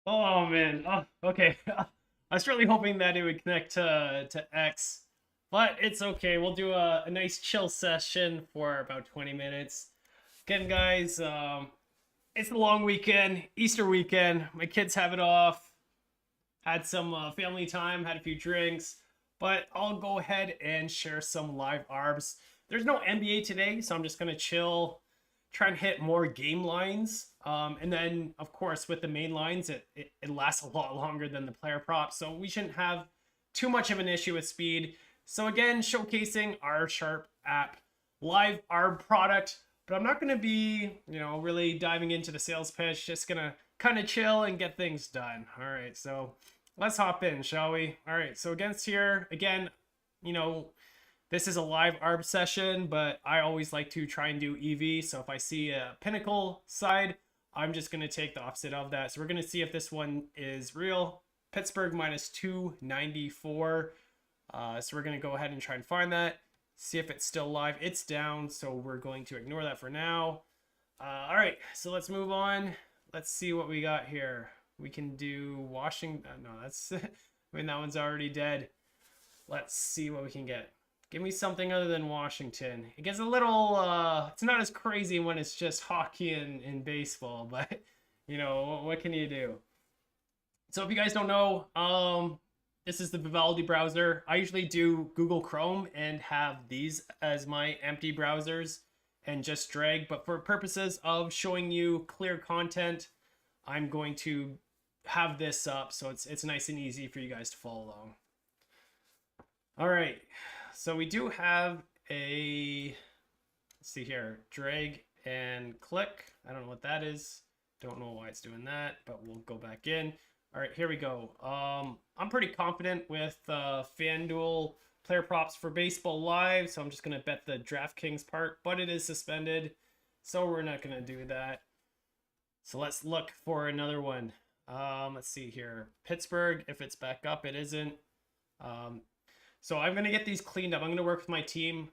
Oh man. Oh, okay. I was really hoping that it would connect to X, but it's okay. We'll do a nice chill session for about 20 minutes. Again, guys, it's the long weekend, Easter weekend. My kids have it off. Had some family time, had a few drinks, but I'll go ahead and share some live ARBs. There's no NBA today, so I'm just gonna chill, try and hit more game lines. And then, of course, with the main lines, it lasts a lot longer than the player props, so we shouldn't have too much of an issue with speed. So again, showcasing our Sharp app live ARB product, but I'm not going to be, really diving into the sales pitch. Just gonna kind of chill and get things done. All right, so let's hop in, shall we? All right, so against here again, you know, this is a live ARB session, but I always like to try and do EV. So if I see a pinnacle side, I'm just going to take the opposite of that. So we're going to see if this one is real. Pittsburgh minus 294. So we're going to go ahead and try and find that. See if it's still live. It's down, so we're going to ignore that for now. All right, so let's move on. Let's see what we got here. We can do Washington. No, that's, I mean, that one's already dead. Let's see what we can get. Give me something other than Washington. It gets a little, it's not as crazy when it's just hockey and baseball, but, what can you do? So if you guys don't know, this is the Vivaldi browser. I usually do Google Chrome and have these as my empty browsers and just drag. But for purposes of showing you clear content, I'm going to have this up so it's nice and easy for you guys to follow along. All right, so we do have a, let's see here, drag and click. I don't know what that is. Don't know why it's doing that, but we'll go back in. All right, here we go. I'm pretty confident with FanDuel player props for baseball live, so I'm just gonna bet the DraftKings part, but it is suspended, so we're not gonna do that. So let's look for another one. Let's see here. Pittsburgh, if it's back up, it isn't. So I'm gonna get these cleaned up. I'm gonna work with my team.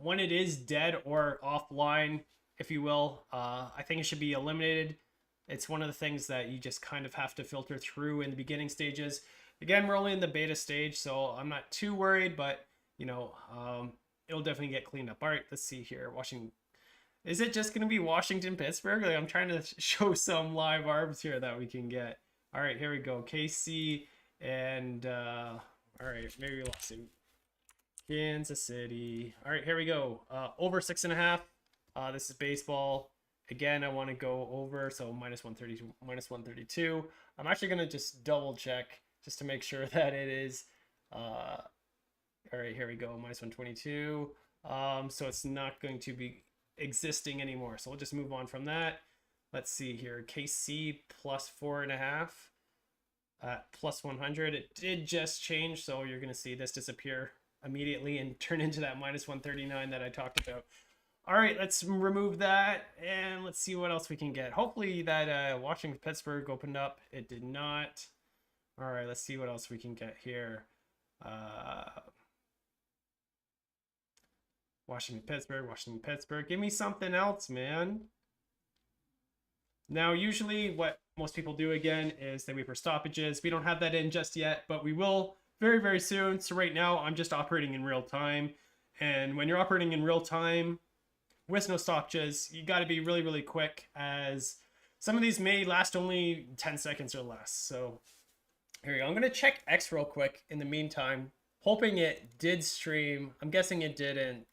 When it is dead or offline, if you will, I think it should be eliminated. It's one of the things that you just kind of have to filter through in the beginning stages. Again, we're only in the beta stage, so I'm not too worried, but it'll definitely get cleaned up. All right, let's see here. Washington. Is it just going to be Washington, Pittsburgh? Like, I'm trying to show some live ARBs here that we can get. All right, here we go. KC and, all right, maybe let's see. Kansas City. All right, here we go. Over 6.5. This is baseball. Again, I want to go over, so minus 130, minus 132. I'm actually going to just double check just to make sure that it is. All right, here we go, minus 122. So it's not going to be existing anymore. So we'll just move on from that. Let's see here, KC plus 4.5 at plus 100. It did just change, so you're going to see this disappear immediately and turn into that minus 139 that I talked about. All right, let's remove that and let's see what else we can get. Hopefully that Washington Pittsburgh opened up. It did not. All right, let's see what else we can get here. Washington Pittsburgh. Give me something else, man. Now, usually what most people do again is they wait for stoppages. We don't have that in just yet, but we will very, very soon. So right now I'm just operating in real time. And when you're operating in real time, with no stoppages, you got to be really, really quick, as some of these may last only 10 seconds or less. So here we go. I'm going to check X real quick in the meantime, hoping it did stream. I'm guessing it didn't.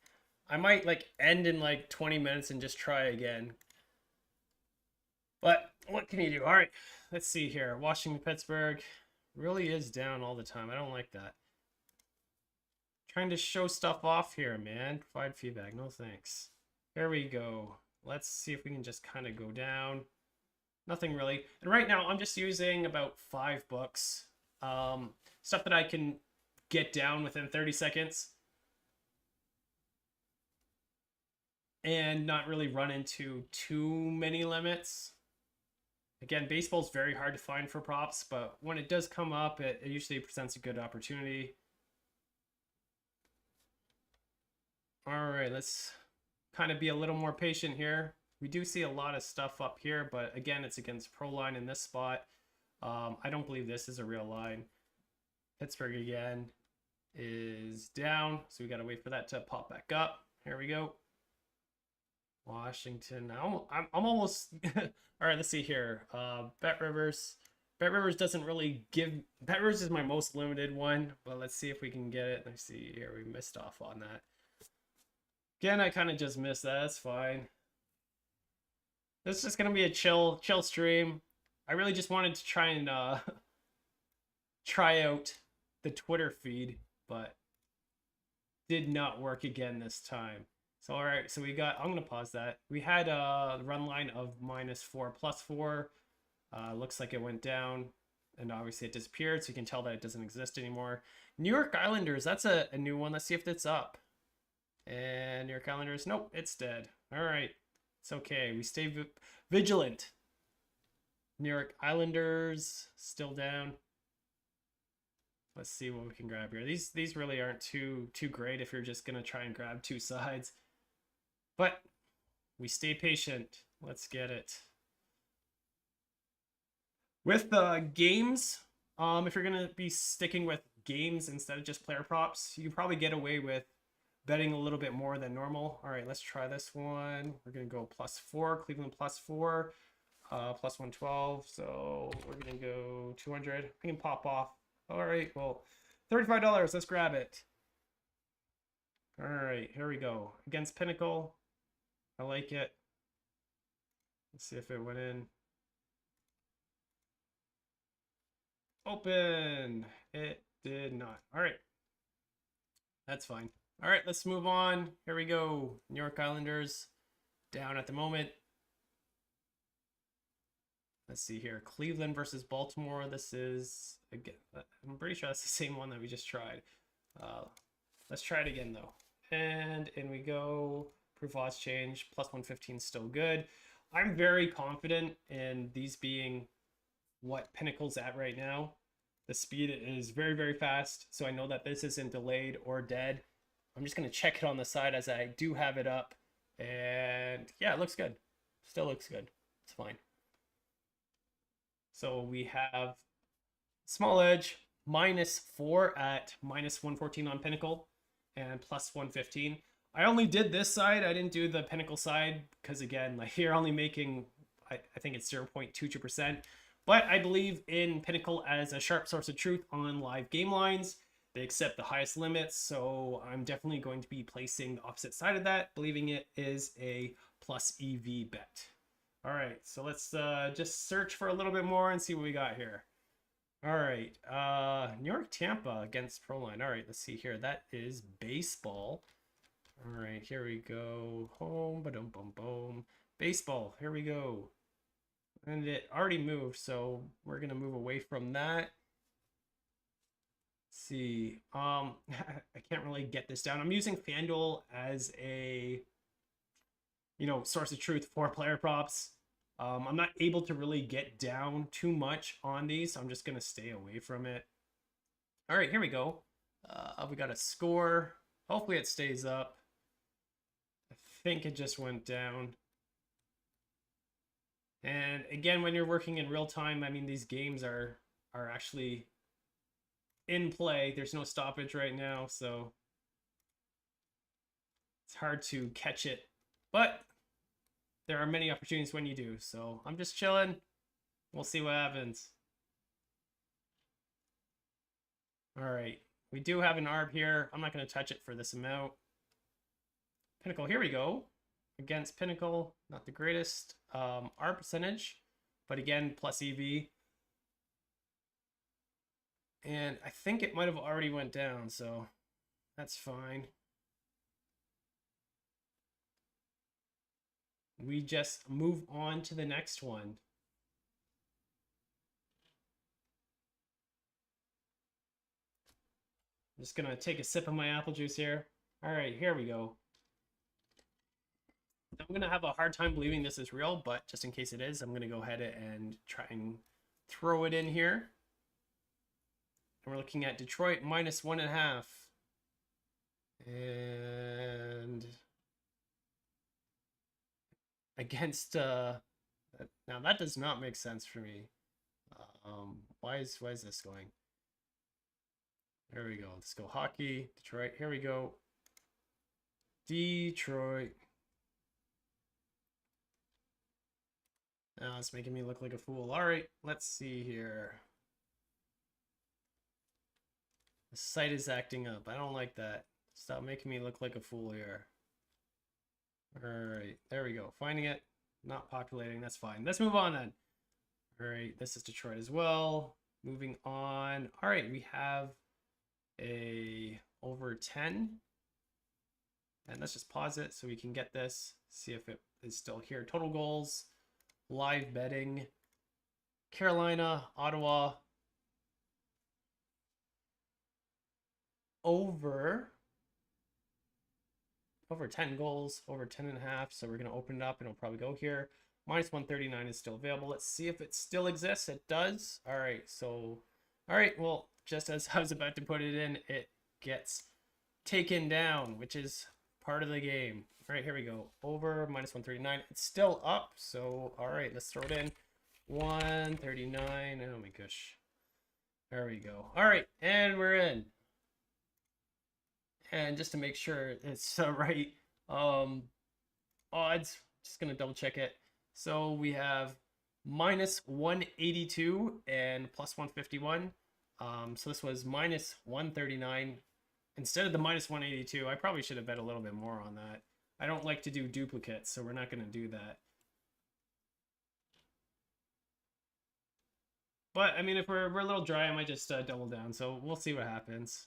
I might end in 20 minutes and just try again. But what can you do? All right, let's see here. Washington, Pittsburgh really is down all the time. I don't like that. Trying to show stuff off here, man. Provide feedback. No thanks. There we go. Let's see if we can just kind of go down. Nothing really. And right now I'm just using about 5 books. Stuff that I can get down within 30 seconds. And not really run into too many limits. Again, baseball's very hard to find for props, but when it does come up, it usually presents a good opportunity. All right, let's kind of be a little more patient here. We do see a lot of stuff up here, but again, it's against Proline in this spot. I don't believe this is a real line. Pittsburgh again is down, so we got to wait for that to pop back up. Here we go. Washington. I'm almost. All right, let's see here. Bet Rivers. Bet Rivers doesn't really give. Bet Rivers is my most limited one, but let's see if we can get it. Let's see here. We missed off on that. Again, I kind of just missed that. That's fine. This is just gonna be a chill stream. I really just wanted to try and try out the Twitter feed, but did not work again this time. So all right, so we got. I'm gonna pause that. We had a run line of -4 +4. Looks like it went down, and obviously it disappeared. So you can tell that it doesn't exist anymore. New York Islanders. That's a new one. Let's see if it's up. And New York Islanders. Nope, it's dead. All right, it's okay. We stay vigilant. New York Islanders still down. Let's see what we can grab here. These really aren't too great if you're just gonna try and grab two sides. But we stay patient. Let's get it. With the games, if you're gonna be sticking with games instead of just player props, you can probably get away with betting a little bit more than normal. All right, let's try this one. We're gonna go +4, Cleveland +4, +112. So we're gonna go 200. We can pop off. All right, well, $35. Let's grab it. All right, here we go. Against Pinnacle. I like it. Let's see if it went in. Open. It did not. All right. That's fine. All right, let's move on. Here we go. New York Islanders down at the moment. Let's see here. Cleveland versus Baltimore. This is, again, I'm pretty sure that's the same one that we just tried. Let's try it again, though. And in we go. Proof odds change. +115 still good. I'm very confident in these being what Pinnacle's at right now. The speed is very, very fast. So I know that this isn't delayed or dead. I'm just going to check it on the side as I do have it up. And yeah, it looks good. Still looks good. It's fine. So we have small edge -4 at -114 on Pinnacle and +115. I only did this side. I didn't do the Pinnacle side because, again, like you're only making, I think it's 0.22%. But I believe in Pinnacle as a sharp source of truth on live game lines. They accept the highest limits, so I'm definitely going to be placing the opposite side of that, believing it is a plus EV bet. All right, so let's just search for a little bit more and see what we got here. All right, New York Tampa against Proline. All right, let's see here. That is baseball. All right, here we go. Home, ba-dum, bum, boom. Baseball, here we go. And it already moved, so we're gonna move away from that. Let's see, I can't really get this down. I'm using FanDuel as a, source of truth for player props. I'm not able to really get down too much on these, so I'm just gonna stay away from it. All right, here we go. We got a score. Hopefully it stays up. I think it just went down. And again, when you're working in real time, I mean, these games are actually in play. There's no stoppage right now, so it's hard to catch it. But there are many opportunities when you do. So I'm just chilling. We'll see what happens. All right. We do have an ARB here. I'm not going to touch it for this amount. Pinnacle, here we go. Against Pinnacle, not the greatest ARB percentage, but again, plus EV. And I think it might have already went down, so that's fine. We just move on to the next one. I'm just gonna take a sip of my apple juice here. All right, here we go. I'm gonna have a hard time believing this is real, but just in case it is, I'm gonna go ahead and try and throw it in here. And we're looking at Detroit -1.5. And against now that does not make sense for me. Why is this going? There we go. Let's go hockey. Detroit. Here we go. Detroit. Now it's making me look like a fool. All right, let's see here. The site is acting up. I don't like that. Stop making me look like a fool here. All right, there we go. Finding it. Not populating. That's fine. Let's move on then. All right, this is Detroit as well. Moving on. All right, we have a over 10. And let's just pause it so we can get this. See if it is still here. Total goals. Live betting. Carolina, Ottawa. Over 10 goals, over 10.5. So we're going to open it up and it'll probably go here. Minus 139 is still available. Let's see if it still exists. It does. All right. So, all right. Well, just as I was about to put it in, it gets taken down, which is part of the game. All right, here we go. Over minus 139. It's still up. So, all right, let's throw it in. 139. Oh my gosh. There we go. All right, and we're in. And just to make sure it's right, odds, just gonna double check it. So we have minus 182 and plus 151. So this was minus 139. Instead of the minus 182, I probably should have bet a little bit more on that. I don't like to do duplicates, so we're not going to do that. But, I mean, if we're a little dry, I might just double down. So we'll see what happens.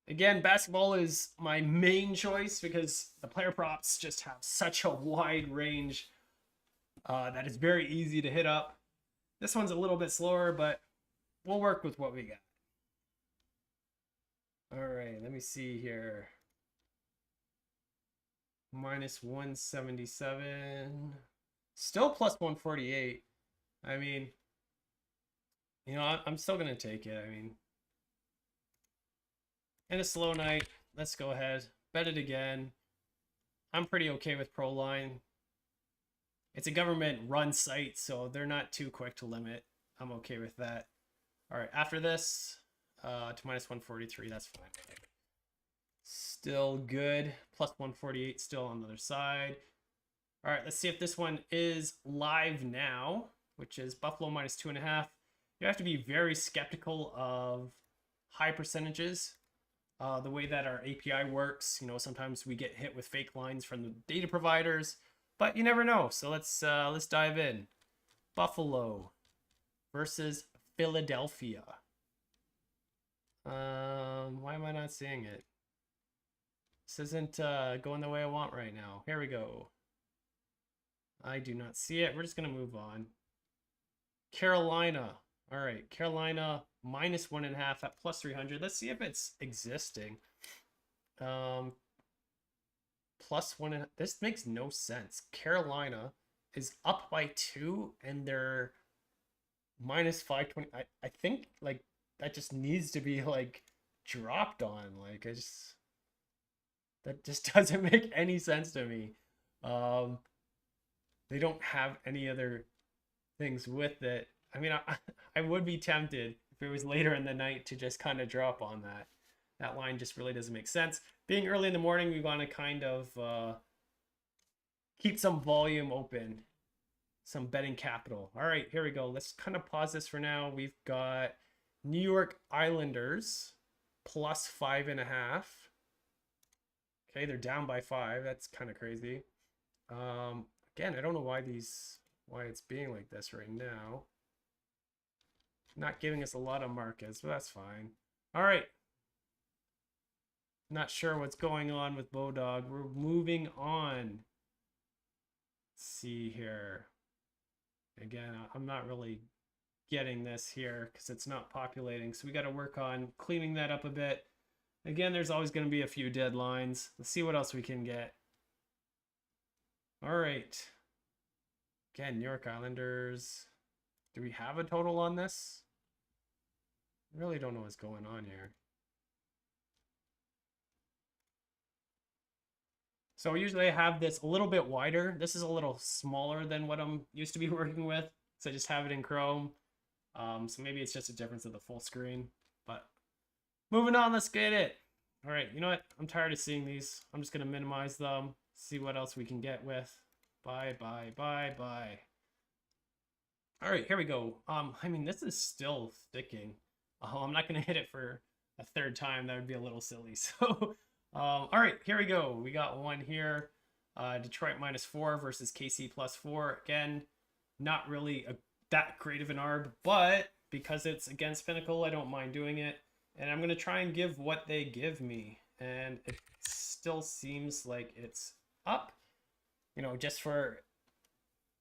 Again, basketball is my main choice because the player props just have such a wide range that it's very easy to hit up. This one's a little bit slower, but we'll work with what we got. All right, let me see here. Minus 177. Still plus 148. I mean, you know, I'm still going to take it. I mean, in a slow night, let's go ahead. Bet it again. I'm pretty okay with ProLine. It's a government-run site, so they're not too quick to limit. I'm okay with that. All right, after this, to minus 143, that's fine. Still good. Plus 148 still on the other side. All right, let's see if this one is live now, which is Buffalo minus 2.5. You have to be very skeptical of high percentages. The way that our API works, you know, sometimes we get hit with fake lines from the data providers, but you never know. So let's dive in. Buffalo versus Philadelphia. Why am I not seeing it? This isn't going the way I want right now. Here we go. I do not see it. We're just going to move on. Carolina. All right. Carolina minus 1.5 at plus 300. Let's see if it's existing. Plus 1.5. This makes no sense. Carolina is up by 2 and they're minus 520. I think like that just needs to be like dropped on. Like that just doesn't make any sense to me. They don't have any other things with it. I mean, I would be tempted if it was later in the night to just kind of drop on that. That line just really doesn't make sense. Being early in the morning, we want to kind of keep some volume open, some betting capital. All right, here we go. Let's kind of pause this for now. We've got New York Islanders plus 5.5. Okay, they're down by 5. That's kind of crazy. Again, I don't know why it's being like this right now. Not giving us a lot of markets, but that's fine. All right. Not sure what's going on with Bodog. We're moving on. Let's see here. Again, I'm not really getting this here because it's not populating. So we got to work on cleaning that up a bit. Again, there's always going to be a few deadlines. Let's see what else we can get. All right. Again, New York Islanders. Do we have a total on this? I really don't know what's going on here. So usually I have this a little bit wider. This is a little smaller than what I'm used to be working with. So I just have it in Chrome. So maybe it's just a difference of the full screen. But moving on, let's get it. All right, you know what? I'm tired of seeing these. I'm just gonna minimize them, see what else we can get with. Bye, bye, bye, bye. All right, here we go. I mean, this is still sticking. I'm not gonna hit it for a third time. That would be a little silly. So, all right, here we go. We got one here. Detroit -4 versus KC +4. Again, not really that great of an ARB, but because it's against Pinnacle, I don't mind doing it. And I'm gonna try and give what they give me, and it still seems like it's up. You know, just for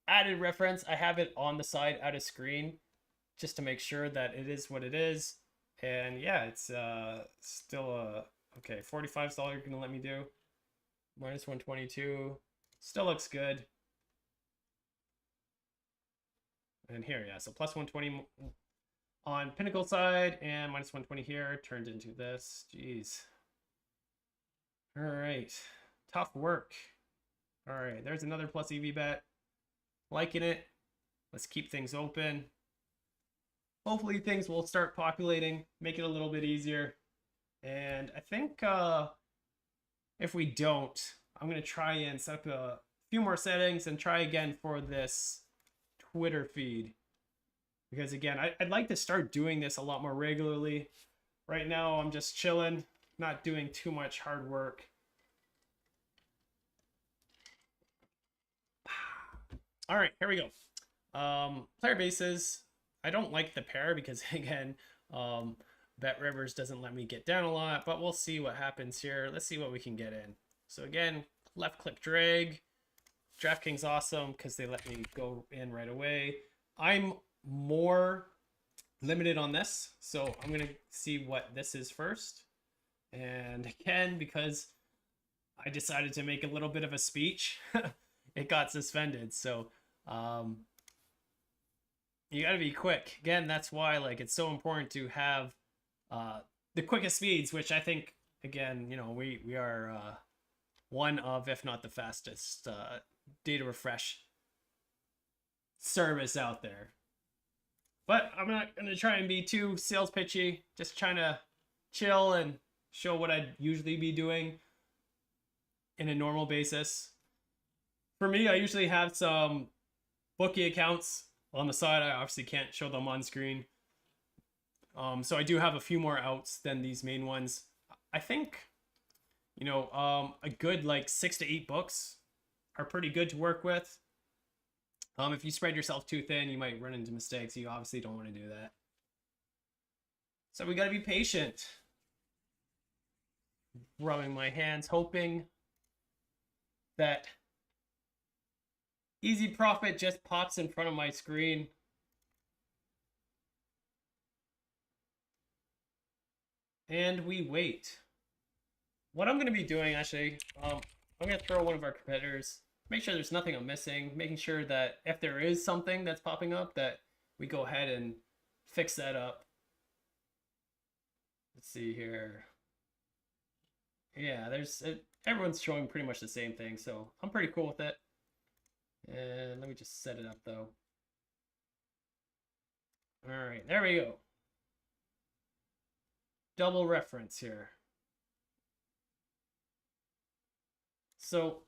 added reference, I have it on the side out of screen just to make sure that it is what it is. And yeah, it's still okay, $45 gonna let me do. -122. Still looks good. And here, yeah, so +120 on Pinnacle side and -120 here turned into this. Jeez. All right. Tough work. All right, there's another plus EV bet. Liking it. Let's keep things open. Hopefully things will start populating, make it a little bit easier. And I think if we don't, I'm going to try and set up a few more settings and try again for this Twitter feed. Because again, I'd like to start doing this a lot more regularly. Right now, I'm just chilling, not doing too much hard work. All right, here we go. Player bases. I don't like the pair because, again, Bet Rivers doesn't let me get down a lot, but we'll see what happens here. Let's see what we can get in. So again, left click drag. DraftKings awesome because they let me go in right away. I'm more limited on this, so I'm gonna see what this is first. And again, because I decided to make a little bit of a speech, it got suspended. So you got to be quick. Again, that's why like it's so important to have the quickest speeds, which I think, again, you know, we are one of, if not the fastest data refresh service out there. But I'm not going to try and be too sales pitchy, just trying to chill and show what I'd usually be doing in a normal basis. For me, I usually have some bookie accounts on the side. I obviously can't show them on screen. So I do have a few more outs than these main ones. I think, you know, a good like 6 to 8 books are pretty good to work with. If you spread yourself too thin, you might run into mistakes. You obviously don't want to do that. So we got to be patient. Rubbing my hands, hoping that Easy Profit just pops in front of my screen. And we wait. What I'm going to be doing, actually, I'm going to throw one of our competitors. Make sure there's nothing I'm missing. Making sure that if there is something that's popping up, that we go ahead and fix that up. Let's see here. Yeah, everyone's showing pretty much the same thing, so I'm pretty cool with it. And let me just set it up, though. All right, there we go. Double reference here. So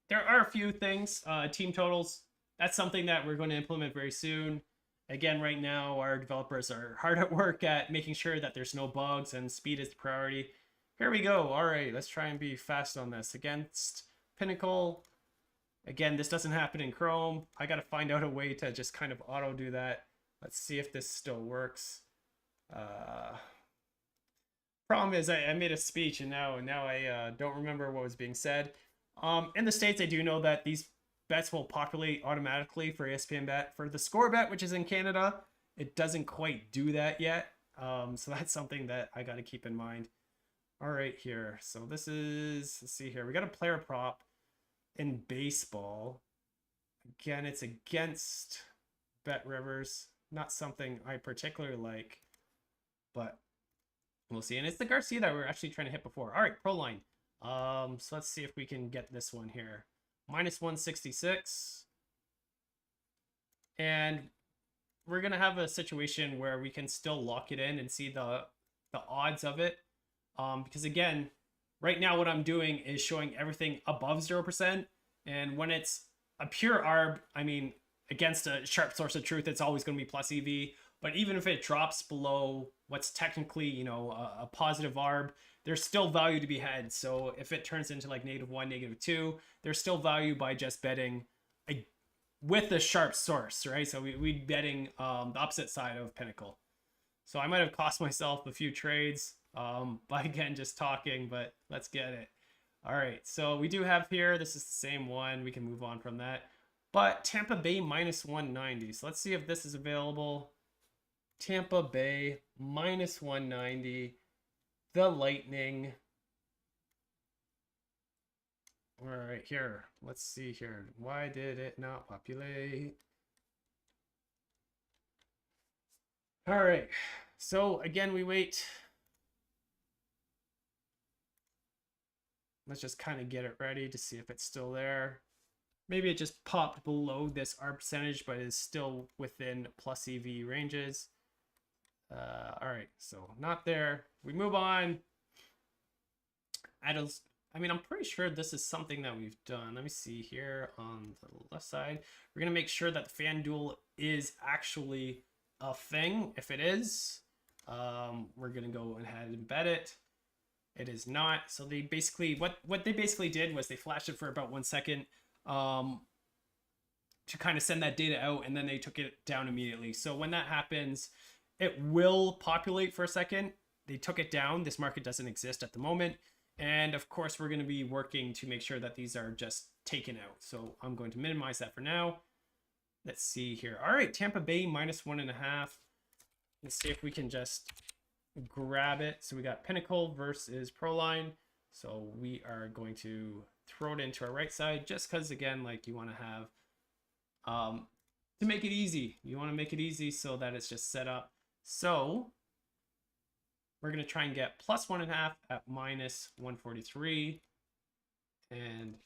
there are a few things. Team totals, that's something that we're going to implement very soon. Again, right now, our developers are hard at work at making sure that there's no bugs and speed is the priority. Here we go. All right, let's try and be fast on this. Against Pinnacle, again, this doesn't happen in Chrome. I got to find out a way to just kind of auto do that. Let's see if this still works. Problem is I made a speech and now I don't remember what was being said. In the States, I do know that these bets will populate automatically for ESPN Bet. For the score bet, which is in Canada, it doesn't quite do that yet. So that's something that I got to keep in mind. All right, here. So this is, let's see here. We got a player prop in baseball. Again, it's against Bet Rivers. Not something I particularly like, but we'll see. And it's the Garcia that we were actually trying to hit before. All right, pro line. So let's see if we can get this one here. Minus 166. And we're going to have a situation where we can still lock it in and see the odds of it. Because again, right now what I'm doing is showing everything above 0%. And when it's a pure ARB, I mean, against a sharp source of truth, it's always going to be plus EV. But even if it drops below what's technically, you know, a positive ARB, there's still value to be had. So if it turns into like -1, -2, there's still value by just betting with a sharp source, right? So we'd betting the opposite side of Pinnacle. So I might have cost myself a few trades by again just talking, but let's get it. All right, so we do have here, this is the same one. We can move on from that. But Tampa Bay minus 190. So let's see if this is available. Tampa Bay minus 190. The Lightning. All right, here. Let's see here. Why did it not populate? All right. So again, we wait. Let's just kind of get it ready to see if it's still there. Maybe it just popped below this ARB percentage, but is still within plus EV ranges. All right, so not there. We move on. I mean, I'm pretty sure this is something that we've done. Let me see here on the left side. We're going to make sure that the FanDuel is actually a thing. If it is, we're going to go ahead and bet it. It is not. So they basically, what they basically did was they flashed it for about 1 second to kind of send that data out, and then they took it down immediately. So when that happens, it will populate for a second. They took it down. This market doesn't exist at the moment. And of course, we're going to be working to make sure that these are just taken out. So I'm going to minimize that for now. Let's see here. All right, Tampa Bay minus 1.5. Let's see if we can just grab it. So we got Pinnacle versus Proline. So we are going to throw it into our right side just because, again, like you want to have, to make it easy. You want to make it easy so that it's just set up. So we're going to try and get plus 1.5 at minus 143. And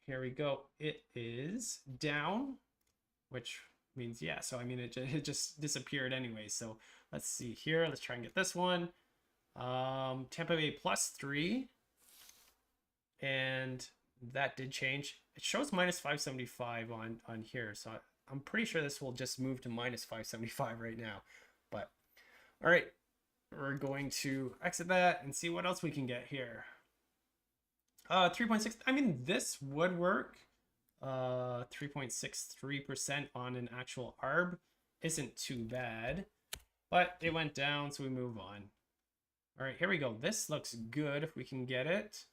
here we go. It is down, which means, yeah. So, I mean, it just disappeared anyway. So let's see here. Let's try and get this one. Tampa Bay plus 3. And that did change. It shows minus 575 on here. So I'm pretty sure this will just move to minus 575 right now. But all right. We're going to exit that and see what else we can get here. 3.6. I mean, this would work. 3.63% on an actual ARB isn't too bad, but it went down, so we move on. All right, here we go. This looks good if we can get it.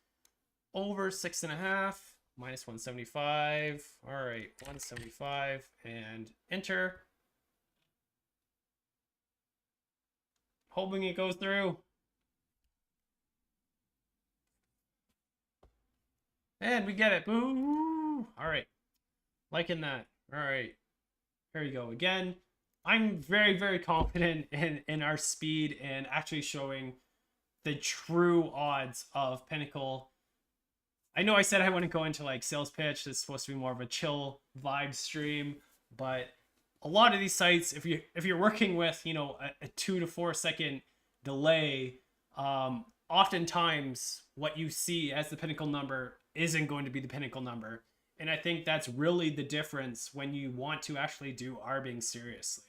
Over 6.5, minus 175. All right, 175 and enter. Hoping it goes through. And we get it. Boo! All right. Liking that. All right. Here we go. Again, I'm very, very confident in our speed and actually showing the true odds of Pinnacle. I know I said I wouldn't go into like sales pitch. This is supposed to be more of a chill vibe stream, but a lot of these sites, if you're working with, you know, a 2 to 4 second delay, oftentimes what you see as the Pinnacle number isn't going to be the Pinnacle number. And I think that's really the difference when you want to actually do ARBing seriously.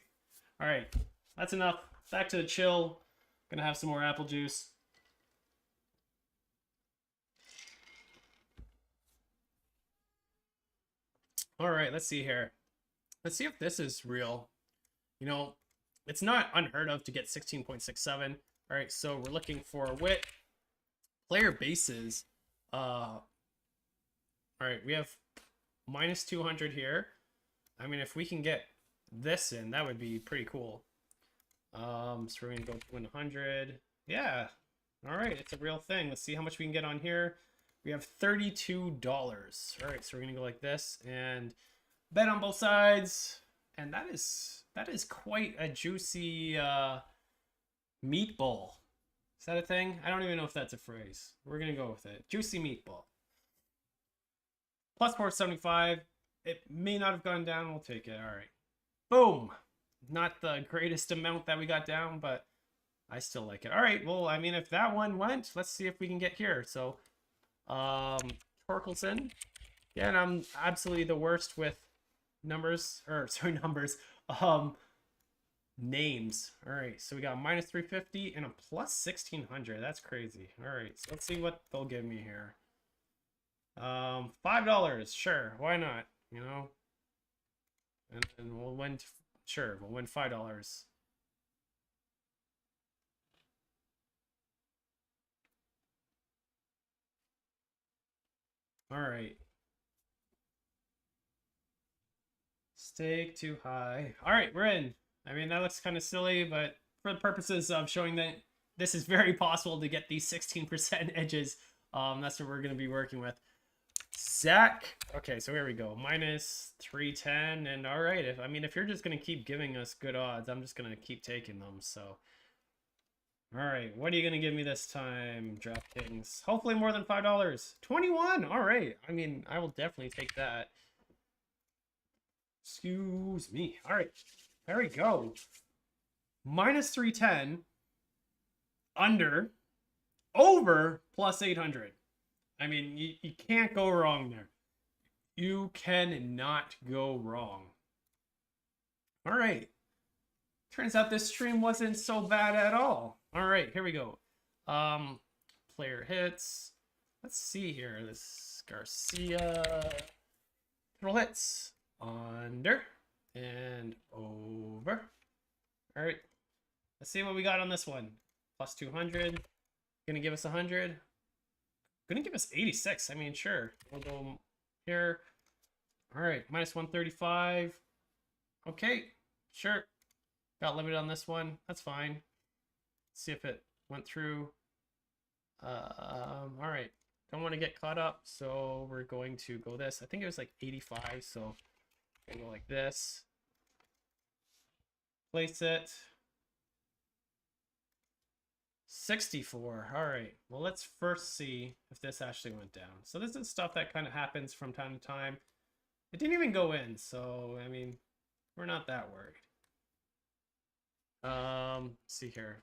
All right, that's enough. Back to the chill. Gonna have some more apple juice. All right, let's see here. Let's see if this is real. You know, it's not unheard of to get 16.67. All right, so we're looking for WIT. Player bases. All right, we have minus 200 here. I mean, if we can get this in, that would be pretty cool. So we're going to go to 100. Yeah. All right, it's a real thing. Let's see how much we can get on here. We have $32. All right, so we're going to go like this and bet on both sides. And that is quite a juicy meatball. Is that a thing? I don't even know if that's a phrase. We're gonna go with it. Juicy meatball. Plus 475. It may not have gone down. We'll take it. All right. Boom. Not the greatest amount that we got down, but I still like it. All right. Well, I mean, if that one went, let's see if we can get here. So, Torkelson. Yeah, and I'm absolutely the worst with numbers, or sorry, numbers. Names. All right. So we got minus 350 and a plus 1600. That's crazy. All right. So let's see what they'll give me here. $5. Sure. Why not? You know? And we'll win. Sure. We'll win $5. All right. Stake too high. All right, we're in. I mean, that looks kind of silly, but for the purposes of showing that this is very possible to get these 16% edges, that's what we're going to be working with. Zach. Okay, so here we go. Minus 310. And all right, if you're just going to keep giving us good odds, I'm just going to keep taking them. So, all right, what are you going to give me this time, DraftKings? Hopefully more than $5. 21. All right. I mean, I will definitely take that. Excuse me. All right. There we go. Minus 310. Under. Over plus 800. I mean, you can't go wrong there. You cannot go wrong. All right. Turns out this stream wasn't so bad at all. All right, here we go. Player hits. Let's see here. This Garcia. Total hits. Under and over. All right. Let's see what we got on this one. Plus 200. Gonna give us 100. Gonna give us 86. I mean, sure. We'll go here. All right. Minus 135. Okay. Sure. Got limited on this one. That's fine. Let's see if it went through. All right. Don't want to get caught up, so we're going to go this. I think it was like 85, so I'm gonna go like this. Place it. 64. All right. Well, let's first see if this actually went down. So this is stuff that kind of happens from time to time. It didn't even go in, so I mean, we're not that worried. Let's see here.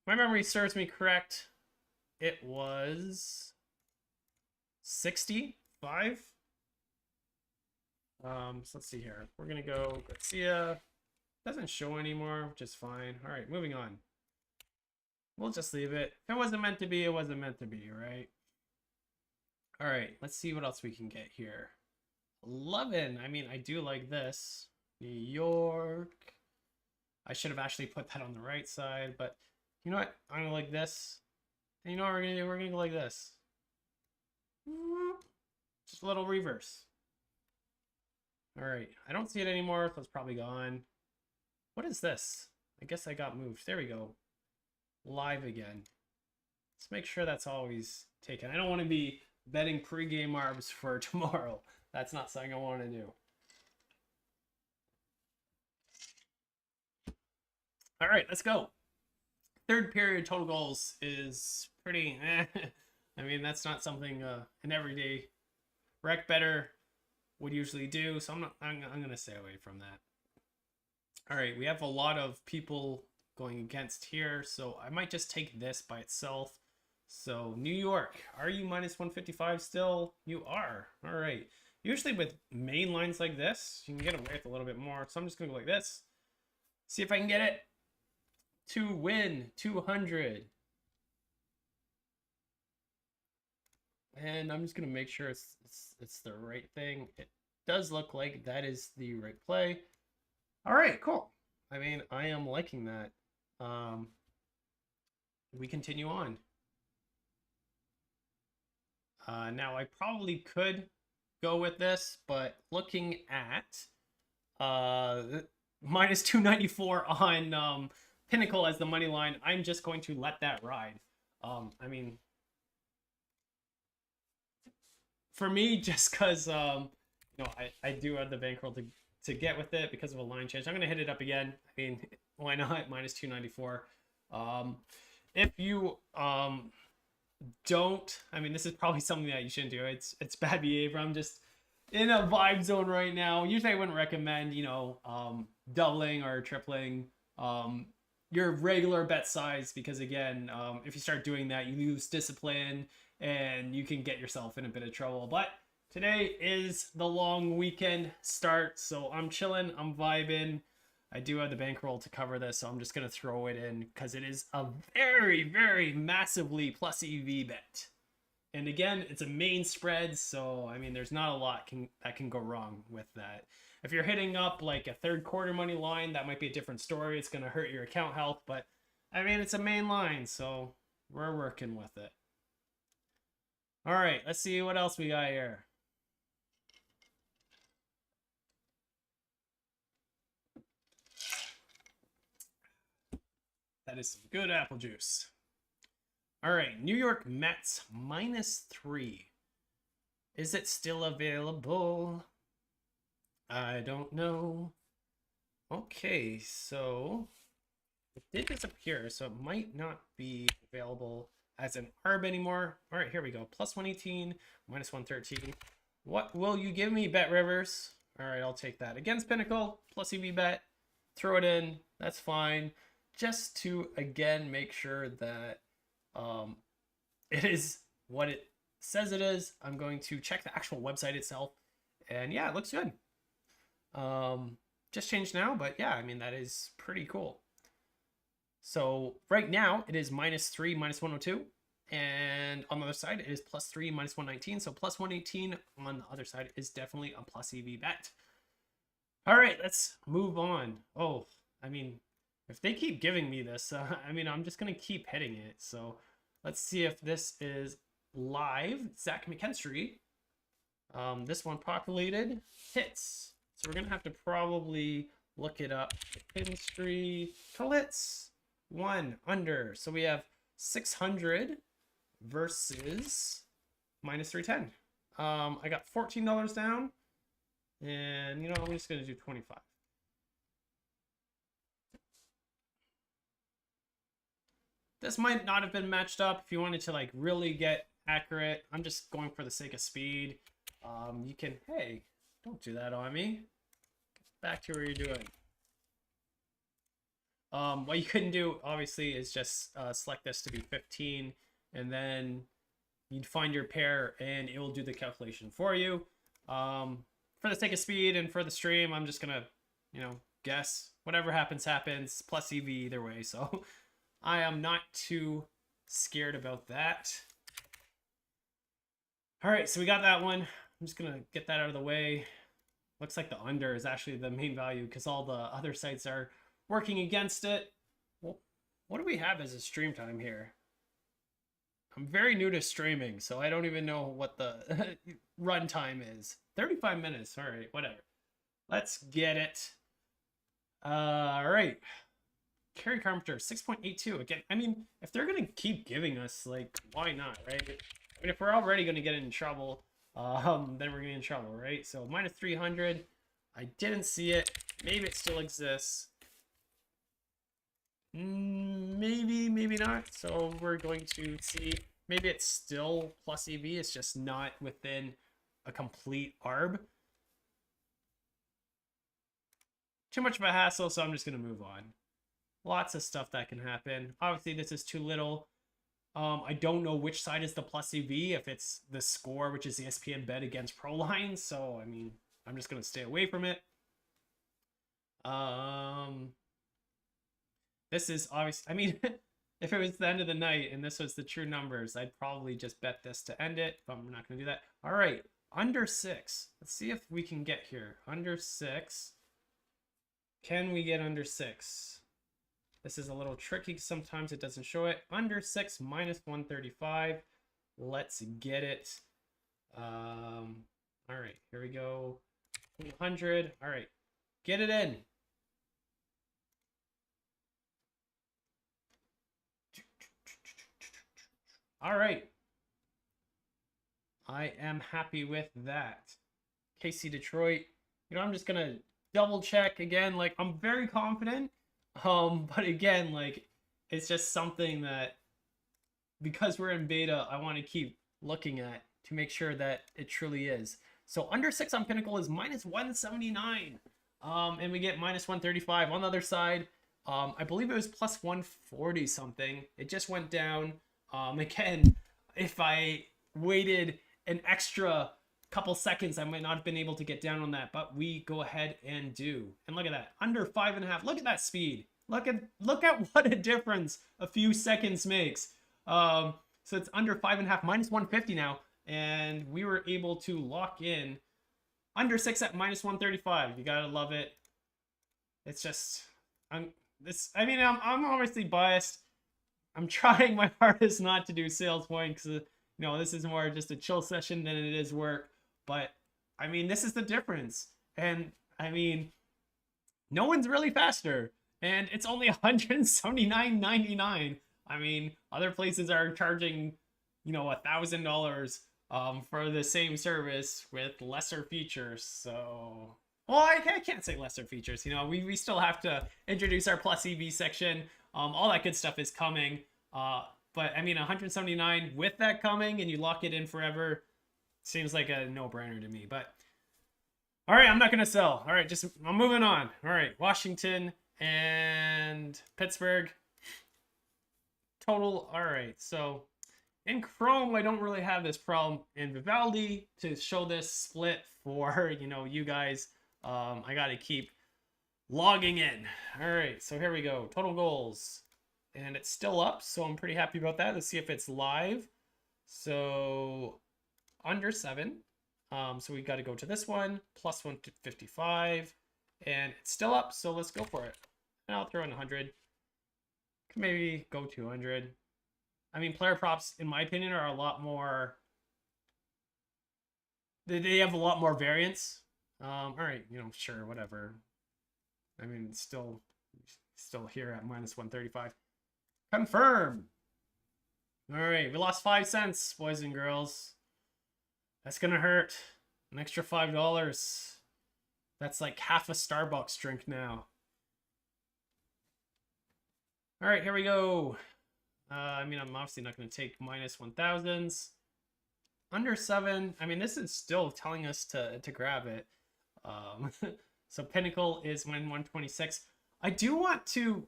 If my memory serves me correct, it was 65. So let's see here. We're gonna go Garcia. Doesn't show anymore, which is fine. All right, moving on. We'll just leave it. If it wasn't meant to be, it wasn't meant to be, right? All right, let's see what else we can get here. 11. I mean, I do like this. New York. I should have actually put that on the right side, but you know what? I'm gonna like this. And you know what we're gonna do? We're gonna go like this. Just a little reverse. All right, I don't see it anymore, so it's probably gone. What is this? I guess I got moved. There we go. Live again. Let's make sure that's always taken. I don't want to be betting pregame ARBs for tomorrow. That's not something I want to do. All right, let's go. Third period total goals is pretty I mean, that's not something an everyday rec better would usually do, so I'm going to stay away from that. All right, we have a lot of people going against here, so I might just take this by itself. So New York, are you minus 155 still? You are. All right. Usually with main lines like this, you can get away with a little bit more. So I'm just gonna go like this. See if I can get it to win 200. And I'm just gonna make sure it's the right thing. It does look like that is the right play. All right, cool. I mean, I am liking that. We continue on. Now I probably could go with this, but looking at minus 294 on Pinnacle as the money line, I'm just going to let that ride. I mean, for me, just because you know, I do have the bankroll to get with it because of a line change. I'm gonna hit it up again. I mean, why not? Minus 294. if you don't, I mean, this is probably something that you shouldn't do. It's bad behavior. I'm just in a vibe zone right now. Usually I wouldn't recommend, doubling or tripling um, your regular bet size because again, if you start doing that, you lose discipline and you can get yourself in a bit of trouble. But today is the long weekend start, so I'm chilling, I'm vibing. I do have the bankroll to cover this, so I'm just gonna throw it in because it is a very, very massively plus EV bet. And again, it's a main spread, so I mean, there's not a lot that can go wrong with that. If you're hitting up like a third quarter money line, that might be a different story. It's gonna hurt your account health, but I mean, it's a main line, so we're working with it. All right, let's see what else we got here. That is some good apple juice. All right, New York Mets -3. Is it still available? I don't know. Okay, so it did disappear, so it might not be available as an ARB anymore. All right, here we go. +118, -113. What will you give me, Bet Rivers? All right, I'll take that. Against Pinnacle, plus EV bet. Throw it in. That's fine. Just to, again, make sure that it is what it says it is. I'm going to check the actual website itself. And yeah, it looks good. Just changed now, but yeah, I mean, that is pretty cool. So right now it is -3, -102. And on the other side, it is +3, -119. So +118 on the other side is definitely a plus EV bet. All right, let's move on. Oh, I mean, if they keep giving me this, I mean, I'm just going to keep hitting it. So let's see if this is live. Zach McKinstry. This one populated hits. So we're going to have to probably look it up. McKinstry total hits. 1 under. So we have 600 versus -310. I got $14 down. And, I'm just going to do 25. This might not have been matched up if you wanted to, like, really get accurate. I'm just going for the sake of speed. You can, hey, don't do that on me. Get back to where you're doing. What you couldn't do, obviously, is just select this to be 15, and then you'd find your pair, and it will do the calculation for you. For the sake of speed and for the stream, I'm just gonna, guess. Whatever happens, happens. Plus EV either way, so I am not too scared about that. All right, so we got that one. I'm just gonna get that out of the way. Looks like the under is actually the main value because all the other sites are working against it. Well, what do we have as a stream time here? I'm very new to streaming, so I don't even know what the run time is. 35 minutes. All right, whatever. Let's get it. All right. Kerry Carpenter, 6.82. Again, I mean, if they're going to keep giving us, like, why not, right? I mean, if we're already going to get in trouble, then we're getting in trouble, right? So -300. I didn't see it. Maybe it still exists. Maybe, maybe not. So we're going to see. Maybe it's still plus EV. It's just not within a complete ARB. Too much of a hassle, so I'm just going to move on. Lots of stuff that can happen. Obviously, this is too little. I don't know which side is the plus EV, if it's the score, which is the ESPN bet against Proline. So, I mean, I'm just going to stay away from it. This is obviously, I mean, if it was the end of the night and this was the true numbers, I'd probably just bet this to end it, but I'm not going to do that. All right, under 6. Let's see if we can get here. Under 6. Can we get under 6? This is a little tricky. Sometimes it doesn't show it. Under 6, -135. Let's get it. All right, here we go. 100. All right, get it in. All right. I am happy with that. KC Detroit. I'm just going to double check again. Like, I'm very confident. But again, like, it's just something that because we're in beta, I want to keep looking at to make sure that it truly is. So under 6 on Pinnacle is minus 179. And we get minus 135 on the other side. I believe it was plus 140 something. It just went down. Again, if I waited an extra couple seconds, I might not have been able to get down on that, but we go ahead and do. And look at that, under 5.5. Look at that speed. Look at what a difference a few seconds makes. So it's under 5.5, minus 150 now, and we were able to lock in under 6 at minus 135. You gotta love it. It's just, I'm obviously biased. I'm trying my hardest not to do sales points. You know, this is more just a chill session than it is work. But I mean, this is the difference. And I mean, no one's really faster. And it's only $179.99. I mean, other places are charging, you know, $1,000 for the same service with lesser features. So, well, I can't say lesser features. You know, we still have to introduce our plus EV section. All that good stuff is coming. But I mean, 179 with that coming, and you lock it in forever, seems like a no-brainer to me. But all right, I'm not gonna sell. All right, I'm moving on. All right, Washington and Pittsburgh. Total. All right, so in Chrome, I don't really have this problem. In Vivaldi, to show this split for, you know, you guys, I got to keep logging in. All right, so here we go. Total goals. And it's still up, so I'm pretty happy about that. Let's see if it's live. So under 7. So we got to go to this one, plus 155. And it's still up, so let's go for it. And I'll throw in 100. Can maybe go 200. I mean, player props, in my opinion, are a lot more... They have a lot more variance. All right, you know, sure, whatever. I mean, still here at minus 135. Confirm. All right, we lost 5 cents, boys and girls. That's gonna hurt. An extra $5. That's like half a Starbucks drink now. All right, here we go. I mean, I'm obviously not going to take minus 1,000s. Under 7. I mean, this is still telling us to grab it. So Pinnacle is minus 126. I do want to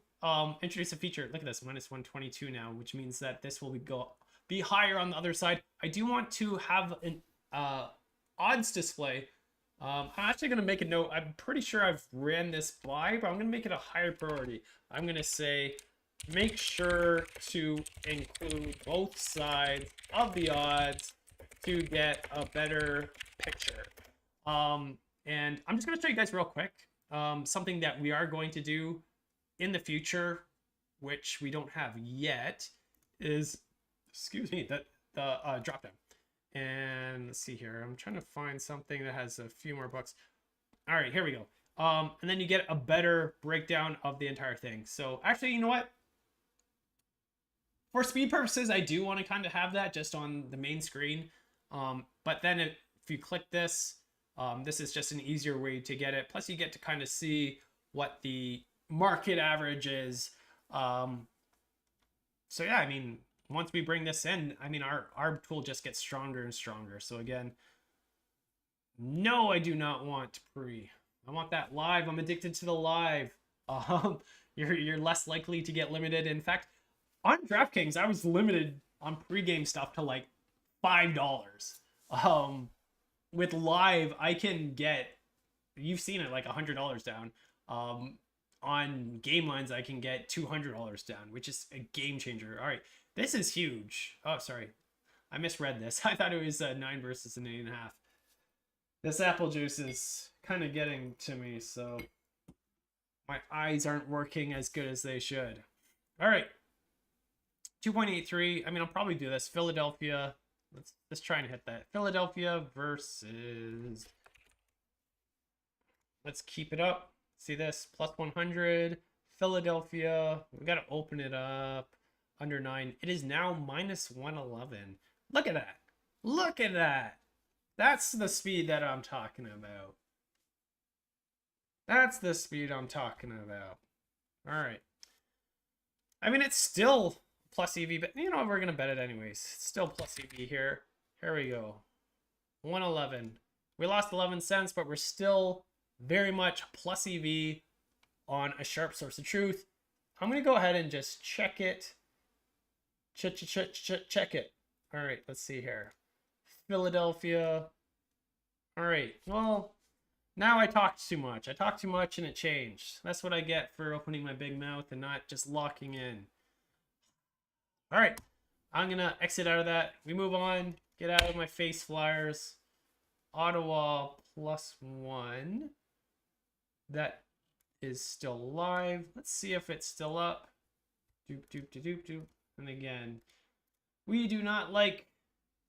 introduce a feature. Look at this, minus 122 now, which means that this will be higher on the other side. I do want to have an odds display. I'm actually going to make a note. I'm pretty sure I've ran this by, but I'm going to make it a higher priority. I'm going to say, make sure to include both sides of the odds to get a better picture. And I'm just going to show you guys real quick something that we are going to do in the future, which we don't have yet, is, excuse me, the drop down. And let's see here. I'm trying to find something that has a few more bucks. All right, here we go. And then you get a better breakdown of the entire thing. So actually, you know what? For speed purposes, I do want to kind of have that just on the main screen. But then if you click this, this is just an easier way to get it. Plus, you get to kind of see what the market average is. So yeah, I mean, once we bring this in, I mean, our ARB tool just gets stronger and stronger. So again, no, I do not want pre. I want that live. I'm addicted to the live. You're less likely to get limited. In fact, on DraftKings, I was limited on pregame stuff to like $5. With live, I can get, you've seen it, like $100 down. On game lines, I can get $200 down, which is a game changer. All right, this is huge. Oh, sorry, I misread this. I thought it was 9 versus an 8.5. This apple juice is kind of getting to me, so my eyes aren't working as good as they should. All right, 2.83. I mean, I'll probably do this. Philadelphia. Let's try and hit that. Philadelphia versus. Let's keep it up. See this, plus 100. Philadelphia. We got to open it up. Under 9. It is now minus 111. Look at that. Look at that. That's the speed that I'm talking about. That's the speed I'm talking about. All right. I mean, it's still plus EV, but you know, we're going to bet it anyways. It's still plus EV here. Here we go. 111. We lost 11 cents, but we're still very much plus EV on a sharp source of truth. I'm going to go ahead and just check it. Check it. All right, let's see here. Philadelphia. All right, well, now I talked too much. I talked too much and it changed. That's what I get for opening my big mouth and not just locking in. All right, I'm going to exit out of that. We move on. Get out of my face flyers. Ottawa +1. That is still live. Let's see if it's still up. Doop, doop, doop, doop, doop. And again, we do not like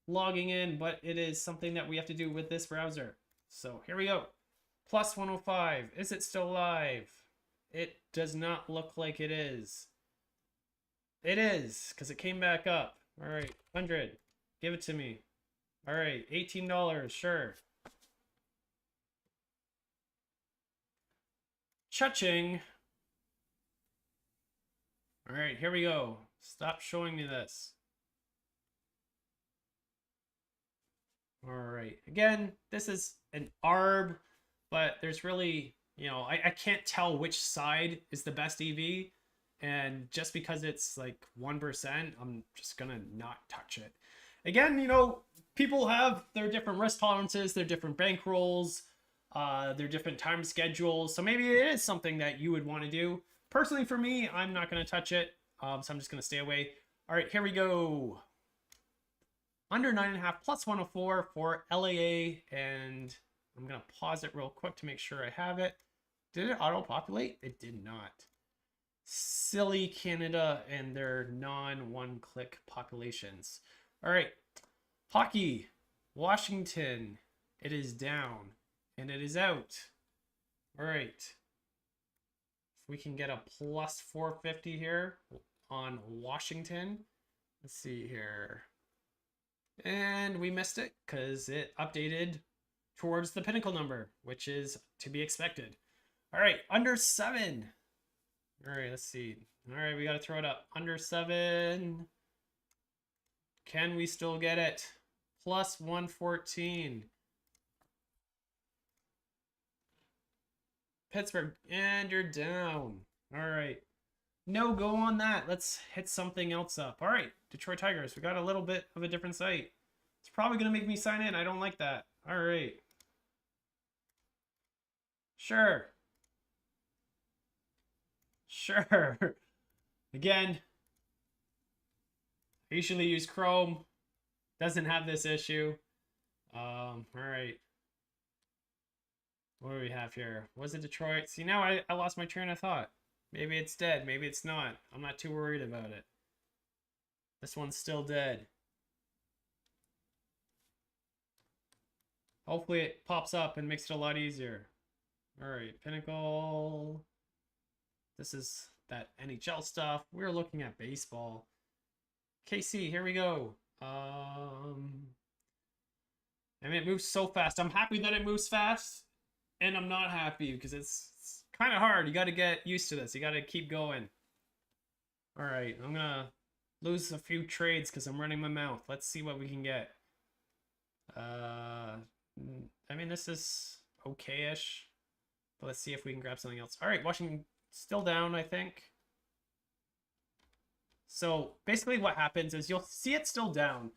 logging in, but it is something that we have to do with this browser. So here we go. +105. Is it still live? It does not look like it is. It is, because it came back up. All right, 100. Give it to me. All right, $18, sure. Cha-ching. All right, here we go. Stop showing me this. All right, again, this is an ARB, but there's really, you know, I can't tell which side is the best EV. And just because it's like 1%, I'm just gonna not touch it. Again, you know, people have their different risk tolerances, their different bankrolls, their different time schedules. So maybe it is something that you would want to do. Personally, for me, I'm not going to touch it. So I'm just going to stay away. All right, here we go. Under 9.5 +104 for LAA. And I'm going to pause it real quick to make sure I have it. Did it auto-populate? It did not. Silly Canada and their non-one-click populations. All right. Hockey, Washington, it is down, and it is out. All right. If we can get a +450 here on Washington. Let's see here. And we missed it because it updated towards the pinnacle number, which is to be expected. All right, under 7. All right, let's see. All right, we got to throw it up. Under 7. Can we still get it? +114. Pittsburgh, and you're down. All right. No go on that. Let's hit something else up. All right, Detroit Tigers. We got a little bit of a different site. It's probably going to make me sign in. I don't like that. All right. Sure. Sure. Again, I usually use Chrome. Doesn't have this issue. All right. What do we have here? Was it Detroit? See, now I lost my train of thought. Maybe it's dead. Maybe it's not. I'm not too worried about it. This one's still dead. Hopefully it pops up and makes it a lot easier. All right, Pinnacle. This is that NHL stuff. We're looking at baseball. KC, here we go. I mean, it moves so fast. I'm happy that it moves fast, and I'm not happy because it's kind of hard. You got to get used to this. You got to keep going. All right, I'm gonna lose a few trades because I'm running my mouth. Let's see what we can get. I mean, this is okay-ish, but let's see if we can grab something else. All right, Washington still down, I think. So basically what happens is you'll see it still down.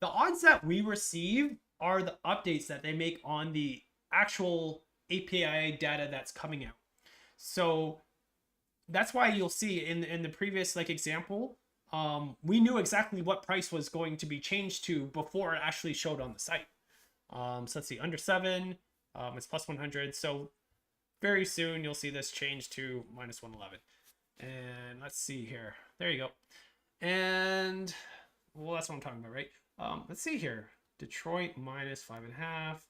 The odds that we receive are the updates that they make on the actual API data that's coming out. So that's why you'll see in the previous example, we knew exactly what price was going to be changed to before it actually showed on the site. So let's see, under 7, it's +100. So very soon you'll see this change to -111. And let's see here. There you go. And well, that's what I'm talking about, right? Let's see here. Detroit -5.5.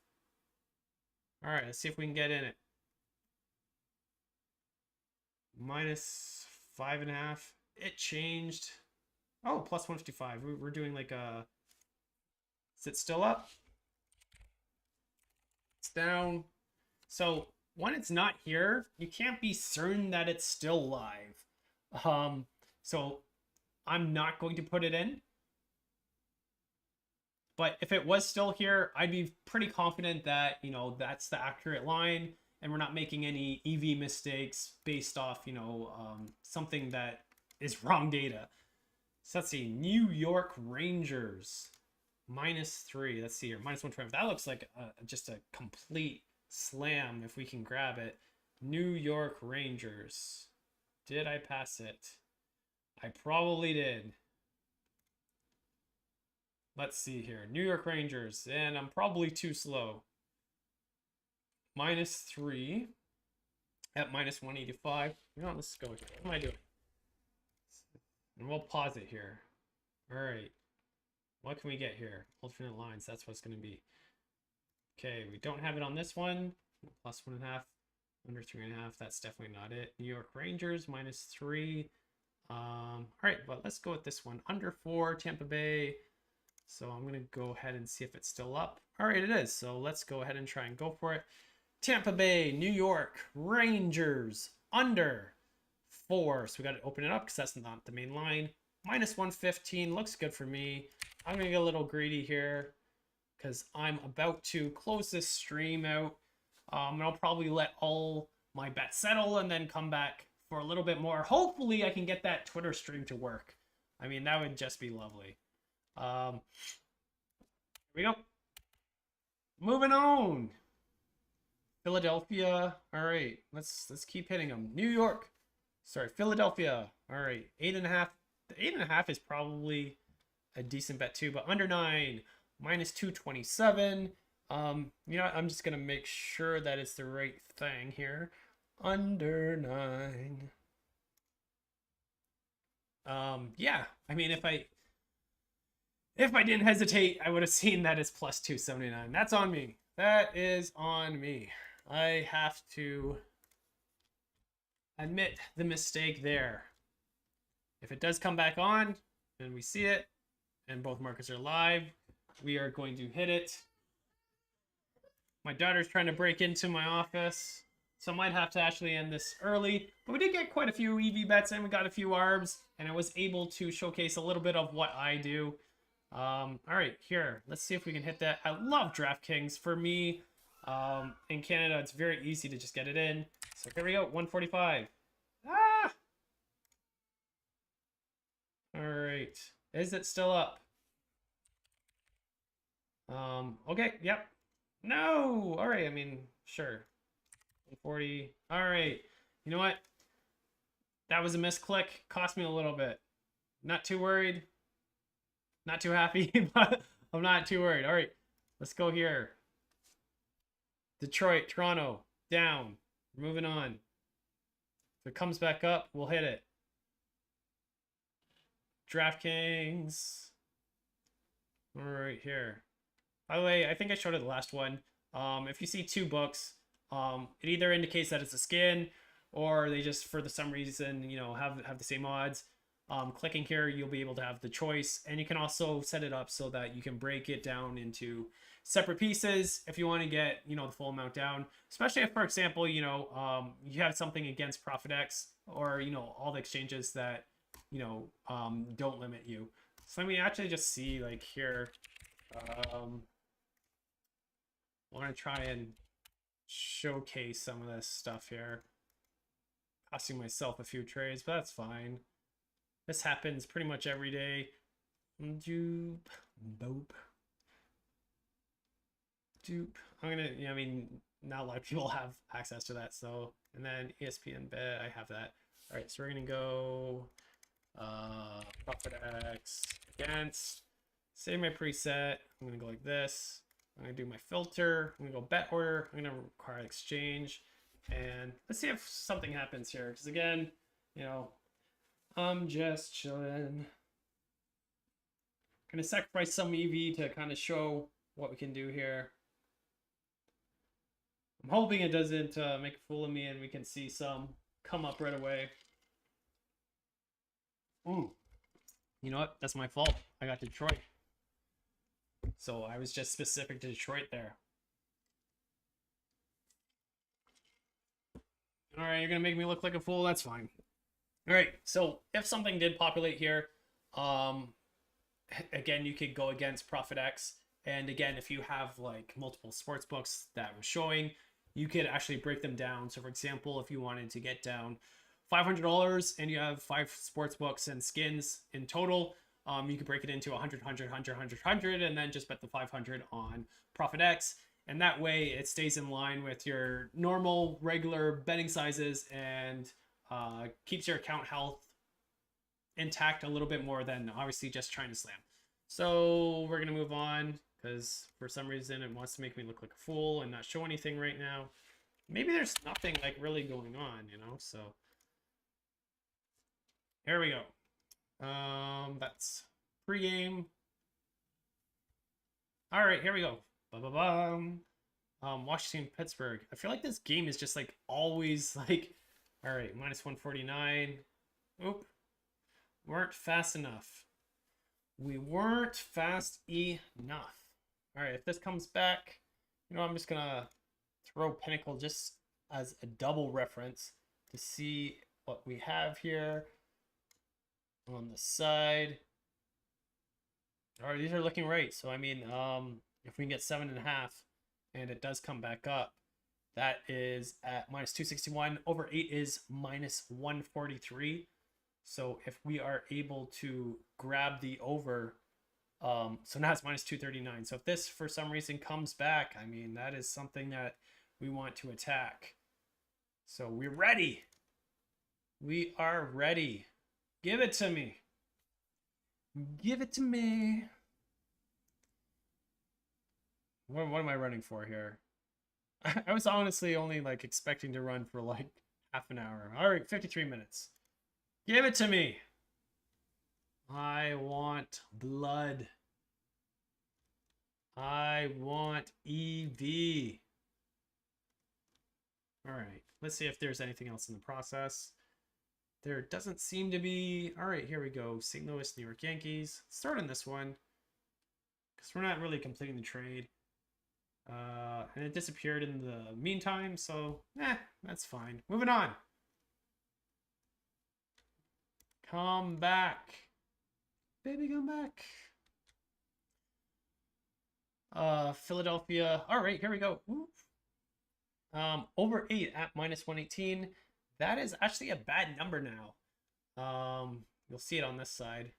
All right, let's see if we can get in it. -5.5. It changed. Oh, +155. We're doing like a. Is it still up? It's down. So when it's not here, you can't be certain that it's still live. So I'm not going to put it in. But if it was still here, I'd be pretty confident that, you know, that's the accurate line and we're not making any EV mistakes based off, you know, something that is wrong data. So let's see, New York Rangers, -3. Let's see here, -120. That looks like just a complete slam if we can grab it. New York Rangers. Did I pass it? I probably did. Let's see here. New York Rangers. And I'm probably too slow. -3 at -185. You know, let's go here. What am I doing? And we'll pause it here. All right. What can we get here? Alternate lines. That's what it's going to be. Okay, we don't have it on this one. +1.5. Under 3.5. That's definitely not it. New York Rangers, -3. All right, but let's go with this one. Under 4, Tampa Bay. So I'm going to go ahead and see if it's still up. All right, it is. So let's go ahead and try and go for it. Tampa Bay, New York Rangers, under 4. So we got to open it up because that's not the main line. -115 looks good for me. I'm going to get a little greedy here because I'm about to close this stream out. And I'll probably let all my bets settle and then come back for a little bit more. Hopefully I can get that Twitter stream to work. I mean, that would just be lovely. Here we go. Moving on. Philadelphia. All right, let's keep hitting them. New York. Sorry, Philadelphia. All right, 8.5. The 8.5 is probably a decent bet too, but under 9, -227. You know, I'm just gonna make sure that it's the right thing here. Under 9. Yeah. I mean, if I didn't hesitate, I would have seen that it's +279. That's on me. That is on me. I have to admit the mistake there. If it does come back on and we see it and both markets are live, we are going to hit it. My daughter's trying to break into my office, so I might have to actually end this early. But we did get quite a few EV bets and we got a few ARBs, and I was able to showcase a little bit of what I do. All right, here, let's see if we can hit that. I love DraftKings. For me, in Canada, it's very easy to just get it in. So here we go, 145. Ah! All right, is it still up? Okay, yep. No, all right, I mean, sure. 140, all right. You know what? That was a misclick, cost me a little bit. Not too worried. Not too happy, but I'm not too worried. All right, let's go here. Detroit, Toronto, down. We're moving on. If it comes back up, we'll hit it. DraftKings. All right, here. By the way, I think I showed it the last one. If you see 2 books, it either indicates that it's a skin or they just, for some reason, you know, have the same odds. Clicking here, you'll be able to have the choice, and you can also set it up so that you can break it down into separate pieces if you want to get, you know, the full amount down. Especially if, for example, you know, you have something against ProfitX or, you know, all the exchanges that, you know, don't limit you. So let me actually just see, like, here. We're gonna try and showcase some of this stuff here. Costing myself a few trades, but that's fine. This happens pretty much every day. Dupe. I'm gonna, you know, I mean, not a lot of people have access to that, so, and then ESPN bet, I have that. All right, so we're gonna go ProfitX against, save my preset. I'm gonna go like this. I'm gonna do my filter. I'm gonna go bet order. I'm gonna require exchange, and let's see if something happens here. Because again, you know, I'm just chilling. Gonna sacrifice some EV to kind of show what we can do here. I'm hoping it doesn't make a fool of me and we can see some come up right away. Ooh, you know what? That's my fault. I got Detroit. So I was just specific to Detroit there. All right, you're gonna make me look like a fool. That's fine. All right, so if something did populate here, Um, again, you could go against Profit X. And again, if you have like multiple sports books that were showing, you could actually break them down. So for example, if you wanted to get down $500 and you have 5 sports books and skins in total, you could break it into 100, and then just bet the 500 on Profit X. And that way it stays in line with your normal, regular betting sizes and keeps your account health intact a little bit more than obviously just trying to slam. So we're going to move on because for some reason it wants to make me look like a fool and not show anything right now. Maybe there's nothing like really going on, you know, so here we go. That's pregame. All right, here we go. Ba-ba-bum. Washington, Pittsburgh. I feel like this game is just like always like, all right, minus 149. Oop. Weren't fast enough. We weren't fast enough. All right, if this comes back, you know, I'm just gonna throw Pinnacle just as a double reference to see what we have here on the side. All right, these are looking right. So I mean, if we can get 7.5 and it does come back up, that is at minus 261. Over 8 is minus 143. So if we are able to grab the over, so now it's minus 239. So if this for some reason comes back, I mean, that is something that we want to attack. So we're ready. We are ready. Give it to me. Give it to me. What am I running for here? I was honestly only like expecting to run for like half an hour. All right, 53 minutes. Give it to me. I want blood. I want EV. All right, let's see if there's anything else in the process. There doesn't seem to be. All right, here we go. St. Louis, New York Yankees. Let's start on this one because we're not really completing the trade. And it disappeared in the meantime, so that's fine. Moving on. Come back. Baby, come back. Philadelphia. All right, here we go. Over 8 at minus 118. That is actually a bad number now. You'll see it on this side.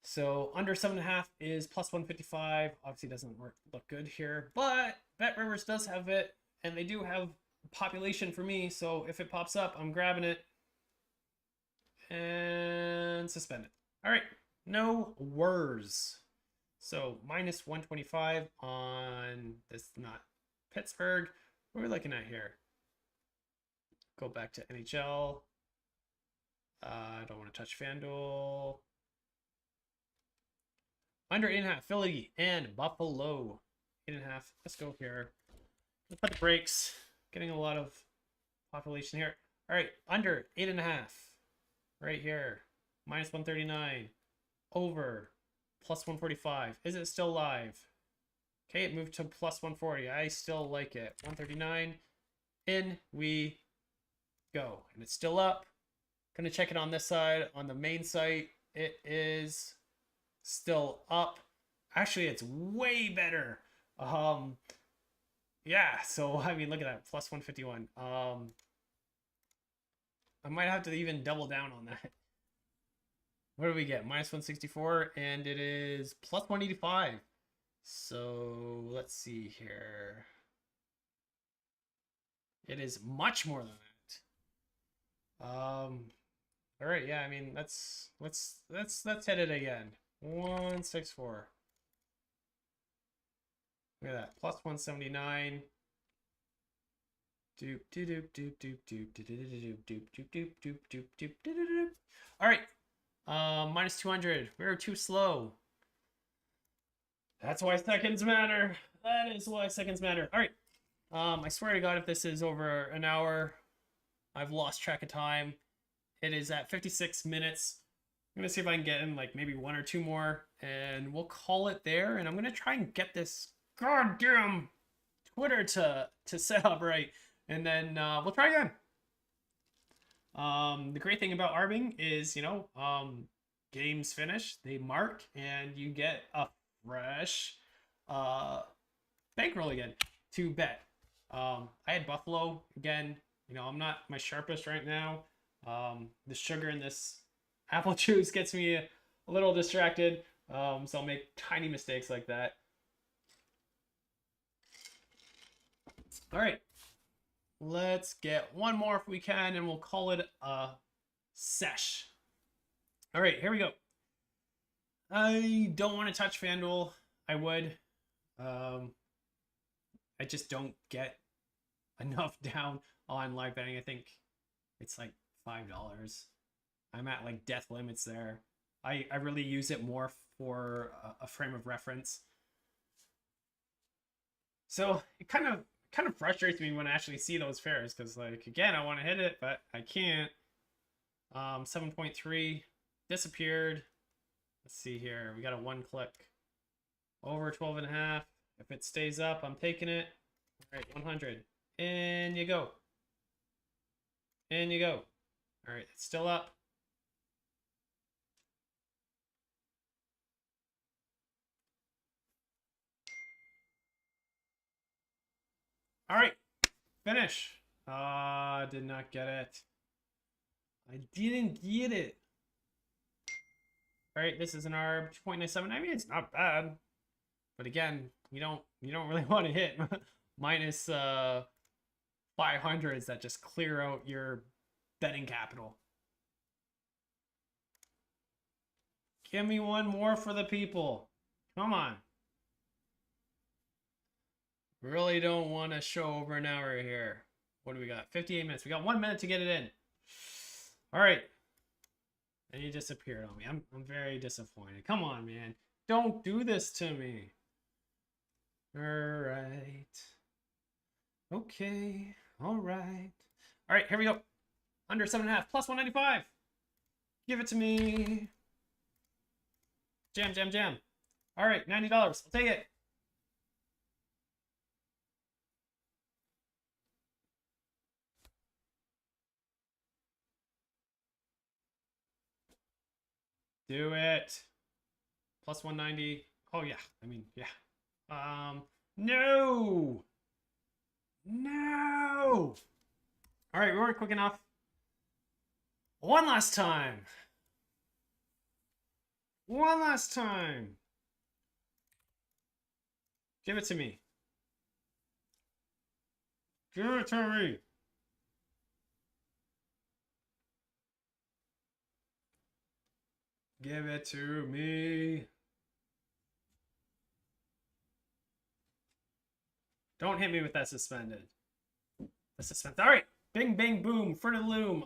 So under 7.5 is plus 155. Obviously doesn't look good here, but Bet Rivers does have it, and they do have population for me. So if it pops up, I'm grabbing it and suspend it. All right, no worries. So minus 125 on this, not Pittsburgh. What are we looking at here? Go back to NHL. I don't want to touch FanDuel. Under 8.5, Philly and Buffalo. 8.5. Let's go here. Let's put the brakes. Getting a lot of population here. All right, under 8.5. Right here. Minus 139. Over. Plus 145. Is it still live? Okay, it moved to plus 140. I still like it. 139. In we go. And it's still up. Gonna check it on this side. On the main site, it is still up. Actually, it's way better. Yeah, so I mean, look at that, plus 151. I might have to even double down on that. What do we get? Minus 164, and it is plus 185. So let's see here. It is much more than that. All right, yeah, I mean, let's hit it again. 164. Look at that, plus 179. Doop doop doop doop doop doop doop doop doop doop doop doop doop doop. All right, minus 200. We're too slow. That's why seconds matter. That is why seconds matter. All right. I swear to God, if this is over an hour, I've lost track of time. It is at 56 minutes. I'm going to see if I can get in like maybe 1 or 2 more, and we'll call it there. And I'm going to try and get this goddamn Twitter to set up right. And then we'll try again. The great thing about arbing is, games finish, they mark, and you get a fresh uh, bankroll again to bet. I had Buffalo again. I'm not my sharpest right now. The sugar in this apple juice gets me a little distracted, so I'll make tiny mistakes like that. All right, let's get one more if we can, and we'll call it a sesh. All right, here we go. I don't want to touch FanDuel. I would. I just don't get enough down on live betting. I think it's like $5. I'm at like death limits there. I really use it more for a frame of reference. So it kind of frustrates me when I actually see those pairs because, like, again, I want to hit it, but I can't. 7.3 disappeared. Let's see here. We got a one click over 12.5. If it stays up, I'm taking it. All right, 100. In you go. In you go. All right, it's still up. All right, finish. Did not get it. I didn't get it. All right, this is an ARB 2.97. I mean, it's not bad, but again, you don't really want to hit minus 500s that just clear out your betting capital. Give me one more for the people. Come on. Really don't want to show over an hour here. What do we got? 58 minutes. We got 1 minute to get it in. All right. And you disappeared on me. I'm very disappointed. Come on, man. Don't do this to me. All right. Okay. All right. All right, here we go. Under 7.5 plus 195. Give it to me. Jam, jam, jam. All right, $90. I'll take it. Do it. Plus 190. Oh, yeah. I mean, yeah. No. No. All right, we weren't quick enough. One last time. One last time. Give it to me. Give it to me. Give it to me. Don't hit me with that suspended. The suspense. All right. Bing, bang, boom. Fruit of the loom.